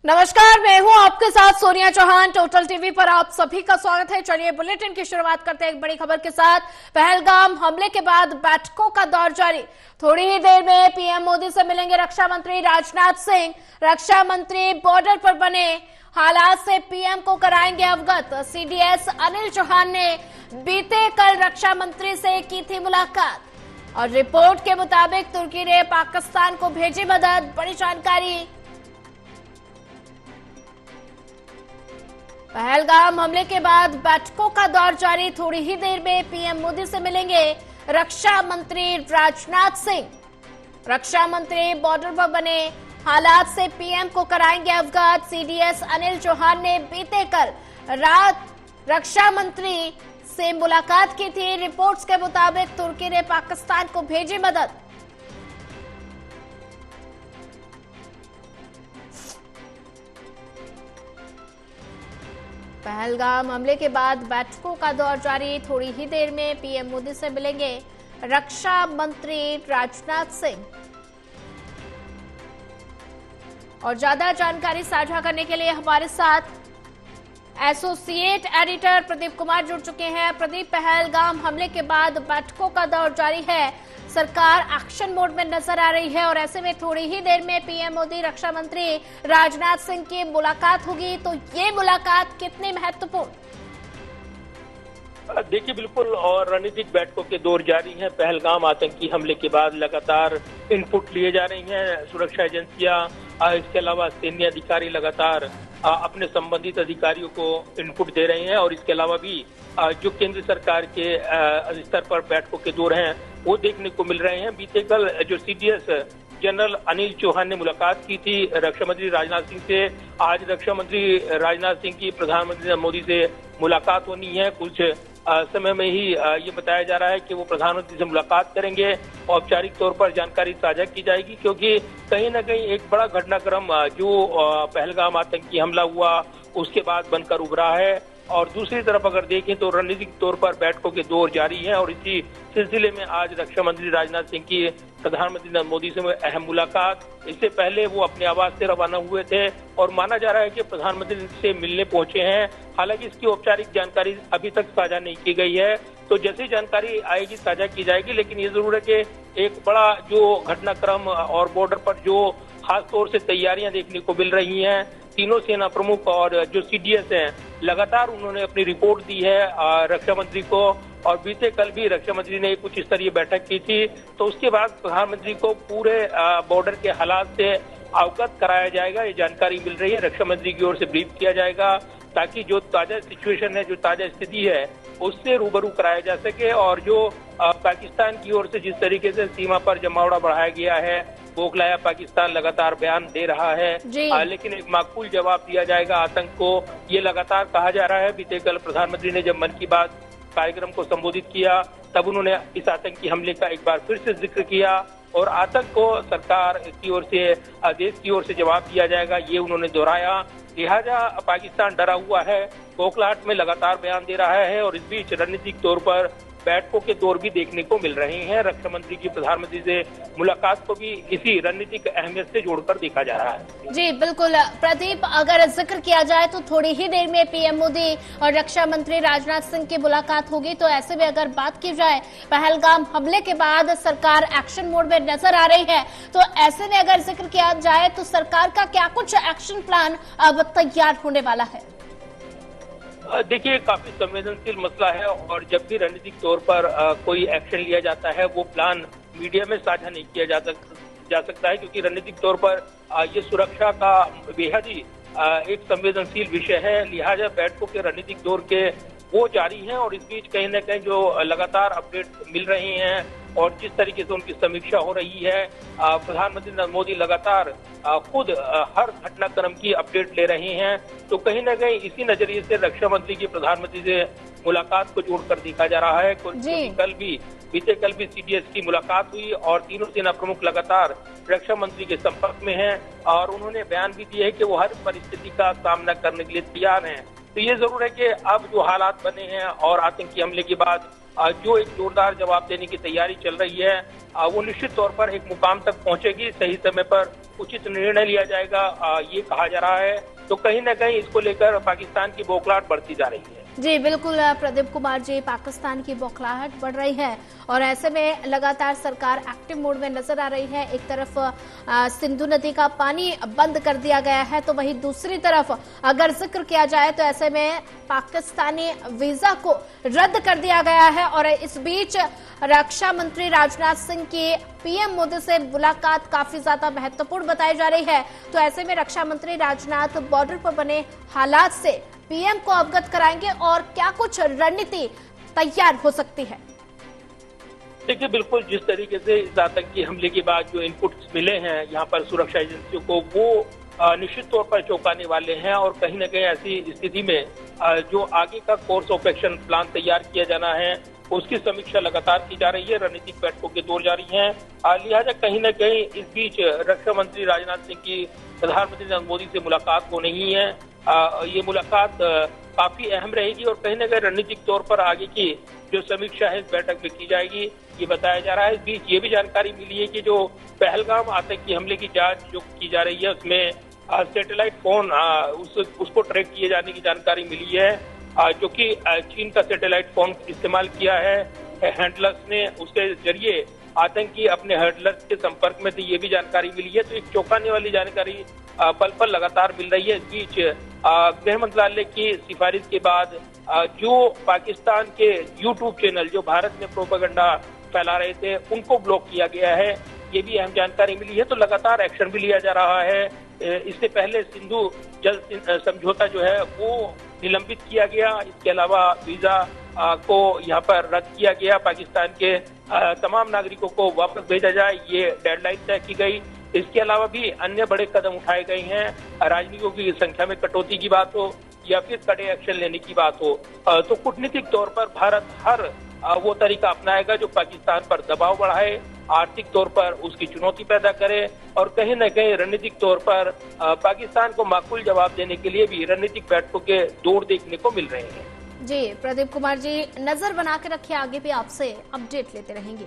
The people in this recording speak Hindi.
नमस्कार, मैं हूं आपके साथ सोनिया चौहान। टोटल टीवी पर आप सभी का स्वागत है। चलिए बुलेटिन की शुरुआत करते हैं एक बड़ी खबर के साथ। पहलगाम हमले के बाद बैठकों का दौर जारी। थोड़ी ही देर में पीएम मोदी से मिलेंगे रक्षा मंत्री राजनाथ सिंह। रक्षा मंत्री बॉर्डर पर बने हालात से पीएम को कराएंगे अवगत। सीडीएस अनिल चौहान ने बीते कल रक्षा मंत्री से की थी मुलाकात और रिपोर्ट के मुताबिक तुर्की ने पाकिस्तान को भेजी मदद। बड़ी जानकारी। पहलगाम हमले के बाद बैठकों का दौर जारी। थोड़ी ही देर में पीएम मोदी से मिलेंगे रक्षा मंत्री राजनाथ सिंह। रक्षा मंत्री बॉर्डर पर बने हालात से पीएम को कराएंगे अवगत। सीडीएस अनिल चौहान ने बीते कल रात रक्षा मंत्री से मुलाकात की थी। रिपोर्ट्स के मुताबिक तुर्की ने पाकिस्तान को भेजी मदद। पहलगाम हमले के बाद बैठकों का दौर जारी। थोड़ी ही देर में पीएम मोदी से मिलेंगे रक्षा मंत्री राजनाथ सिंह। और ज्यादा जानकारी साझा करने के लिए हमारे साथ एसोसिएट एडिटर प्रदीप कुमार जुड़ चुके हैं। प्रदीप, पहलगाम हमले के बाद बैठकों का दौर जारी है। सरकार एक्शन मोड में नजर आ रही है और ऐसे में थोड़ी ही देर में पीएम मोदी रक्षा मंत्री राजनाथ सिंह की मुलाकात होगी। तो ये मुलाकात कितनी महत्वपूर्ण? देखिए, बिल्कुल, और रणनीतिक बैठकों के दौर जारी हैं। पहलगाम आतंकी हमले के बाद लगातार इनपुट लिए जा रही हैं सुरक्षा एजेंसियां। इसके अलावा सैन्य अधिकारी लगातार अपने संबंधित अधिकारियों को इनपुट दे रहे हैं और इसके अलावा भी जो केंद्र सरकार के स्तर पर बैठकों के दौर हैं वो देखने को मिल रहे हैं। बीते कल जो सीडीएस जनरल अनिल चौहान ने मुलाकात की थी रक्षा मंत्री राजनाथ सिंह से, आज रक्षा मंत्री राजनाथ सिंह की प्रधानमंत्री मोदी से मुलाकात होनी है। कुछ समय में ही ये बताया जा रहा है कि वो प्रधानमंत्री से मुलाकात करेंगे। औपचारिक तौर पर जानकारी साझा की जाएगी क्योंकि कहीं न कहीं एक बड़ा घटनाक्रम जो पहलगाम आतंकी हमला हुआ उसके बाद बनकर उभरा है। और दूसरी तरफ अगर देखें तो रणनीतिक तौर पर बैठकों के दौर जारी है और इसी सिलसिले में आज रक्षा मंत्री राजनाथ सिंह की प्रधानमंत्री मोदी से अहम मुलाकात। इससे पहले वो अपने आवास से रवाना हुए थे और माना जा रहा है कि प्रधानमंत्री से मिलने पहुंचे हैं। हालांकि इसकी औपचारिक जानकारी अभी तक साझा नहीं की गई है, तो जैसी जानकारी आएगी साझा की जाएगी। लेकिन ये जरूर है कि एक बड़ा जो घटनाक्रम और बॉर्डर पर जो खास तौर से तैयारियां देखने को मिल रही हैं, तीनों सेना प्रमुख और जो सीडीएस हैं लगातार उन्होंने अपनी रिपोर्ट दी है रक्षा मंत्री को। और बीते कल भी रक्षा मंत्री ने कुछ स्तरीय बैठक की थी, तो उसके बाद प्रधानमंत्री को पूरे बॉर्डर के हालात से अवगत कराया जाएगा। ये जानकारी मिल रही है, रक्षा मंत्री की ओर से ब्रीफ किया जाएगा ताकि जो ताजा सिचुएशन है, जो ताजा स्थिति है उससे रूबरू कराया जा सके। और जो पाकिस्तान की ओर से जिस तरीके से सीमा पर जमावड़ा बढ़ाया गया है, बौखलाया पाकिस्तान लगातार बयान दे रहा है, लेकिन एक माकूल जवाब दिया जाएगा आतंक को, ये लगातार कहा जा रहा है। बीते कल प्रधानमंत्री ने जब मन की बात कार्यक्रम को संबोधित किया तब उन्होंने इस आतंकी हमले का एक बार फिर से जिक्र किया और आतंक को सरकार की ओर से, देश की ओर से जवाब दिया जाएगा, ये उन्होंने दोहराया। लिहाजा पाकिस्तान डरा हुआ है, बौखलाहट में लगातार बयान दे रहा है और इस बीच रणनीतिक तौर पर बैठकों के दौर भी देखने को मिल रहे हैं। रक्षा मंत्री की प्रधानमंत्री से मुलाकात को भी इसी रणनीतिक अहमियत से जोड़कर देखा जा रहा है। जी बिल्कुल प्रदीप, अगर जिक्र किया जाए तो थोड़ी ही देर में पीएम मोदी और रक्षा मंत्री राजनाथ सिंह की मुलाकात होगी। तो ऐसे में अगर बात की जाए, पहलगाम हमले के बाद सरकार एक्शन मोड में नजर आ रही है, तो ऐसे में अगर जिक्र किया जाए तो सरकार का क्या कुछ एक्शन प्लान अब तैयार होने वाला है? देखिए, काफी संवेदनशील मसला है और जब भी रणनीतिक तौर पर कोई एक्शन लिया जाता है वो प्लान मीडिया में साझा नहीं किया जा सकता है क्योंकि रणनीतिक तौर पर ये सुरक्षा का बेहद ही एक संवेदनशील विषय है। लिहाजा बैठकों के रणनीतिक दौर के वो जारी हैं और इस बीच कहीं न कहीं जो लगातार अपडेट मिल रही हैं और जिस तरीके से उनकी समीक्षा हो रही है, प्रधानमंत्री नरेंद्र मोदी लगातार खुद हर घटनाक्रम की अपडेट ले रहे हैं। तो कहीं न कहीं इसी नजरिए से रक्षा मंत्री की प्रधानमंत्री से मुलाकात को जोड़कर देखा जा रहा है। बीते कल भी सीडीएस की मुलाकात हुई और तीनों सेना प्रमुख लगातार रक्षा मंत्री के संपर्क में हैं और उन्होंने बयान भी दिया है कि वो हर परिस्थिति का सामना करने के लिए तैयार हैं। तो ये जरूर है कि अब जो हालात बने हैं और आतंकी हमले के बाद जो एक जोरदार जवाब देने की तैयारी चल रही है वो निश्चित तौर पर एक मुकाम तक पहुंचेगी। सही समय पर उचित निर्णय लिया जाएगा, ये कहा जा रहा है। तो कहीं न कहीं इसको लेकर पाकिस्तान की बौखलाहट बढ़ती जा रही है। जी बिल्कुल प्रदीप कुमार जी, पाकिस्तान की बौखलाहट बढ़ रही है और ऐसे में लगातार सरकार एक्टिव मोड में नजर आ रही है। एक तरफ सिंधु नदी का पानी बंद कर दिया गया है, तो वहीं दूसरी तरफ अगर जिक्र किया जाए तो ऐसे में पाकिस्तानी वीजा को रद्द कर दिया गया है। और इस बीच रक्षा मंत्री राजनाथ सिंह की पीएम मोदी से मुलाकात काफी ज्यादा महत्वपूर्ण बताई जा रही है। तो ऐसे में रक्षा मंत्री राजनाथ बॉर्डर पर बने हालात से पीएम को अवगत कराएंगे और क्या कुछ रणनीति तैयार हो सकती है। देखिए, बिल्कुल जिस तरीके से इस आतंकी हमले के बाद जो इनपुट्स मिले हैं यहाँ पर सुरक्षा एजेंसियों को, वो निश्चित तौर पर चौंकाने वाले हैं। और कहीं न कहीं ऐसी स्थिति में जो आगे का कोर्स ऑफ एक्शन प्लान तैयार किया जाना है, उसकी समीक्षा लगातार की जा रही है। रणनीतिक बैठकों के दौर जारी हैं। लिहाजा कहीं न कहीं इस बीच रक्षा मंत्री राजनाथ सिंह की प्रधानमंत्री नरेंद्र मोदी से मुलाकात होनी ही है। ये मुलाकात काफी अहम रहेगी और कहीं न कहीं रणनीतिक तौर पर आगे की जो समीक्षा है इस बैठक में की जाएगी, ये बताया जा रहा है। इस बीच ये भी जानकारी मिली है कि जो पहलगाम आतंकी हमले की जांच जो की जा रही है, उसमें सैटेलाइट फोन उसको ट्रैक किए जाने की जानकारी मिली है, जो कि चीन का सैटेलाइट फोन इस्तेमाल किया है हैंडलर्स ने। उसके जरिए आतंकी अपने हैंडलर्स के संपर्क में थे, ये भी जानकारी मिली है। तो एक चौंकाने वाली जानकारी पल पल लगातार मिल रही है। इस बीच गृह मंत्रालय की सिफारिश के बाद जो पाकिस्तान के यूट्यूब चैनल जो भारत में प्रोपेगेंडा फैला रहे थे, उनको ब्लॉक किया गया है, ये भी अहम जानकारी मिली है। तो लगातार एक्शन भी लिया जा रहा है। इससे पहले सिंधु जल समझौता जो है वो निलंबित किया गया। इसके अलावा वीजा को यहाँ पर रद्द किया गया। पाकिस्तान के तमाम नागरिकों को वापस भेजा जाए, ये डेडलाइन तय की गई। इसके अलावा भी अन्य बड़े कदम उठाए गए हैं। राजनयिकों की संख्या में कटौती की बात हो या फिर कड़े एक्शन लेने की बात हो, तो कूटनीतिक तौर पर भारत हर वो तरीका अपनाएगा जो पाकिस्तान पर दबाव बढ़ाए, आर्थिक तौर पर उसकी चुनौती पैदा करे और कहीं न कहीं रणनीतिक तौर पर पाकिस्तान को माकूल जवाब देने के लिए भी रणनीतिक बैठकों के दौर देखने को मिल रहे हैं। जी प्रदीप कुमार जी, नजर बना के रखिए, आगे भी आपसे अपडेट लेते रहेंगे।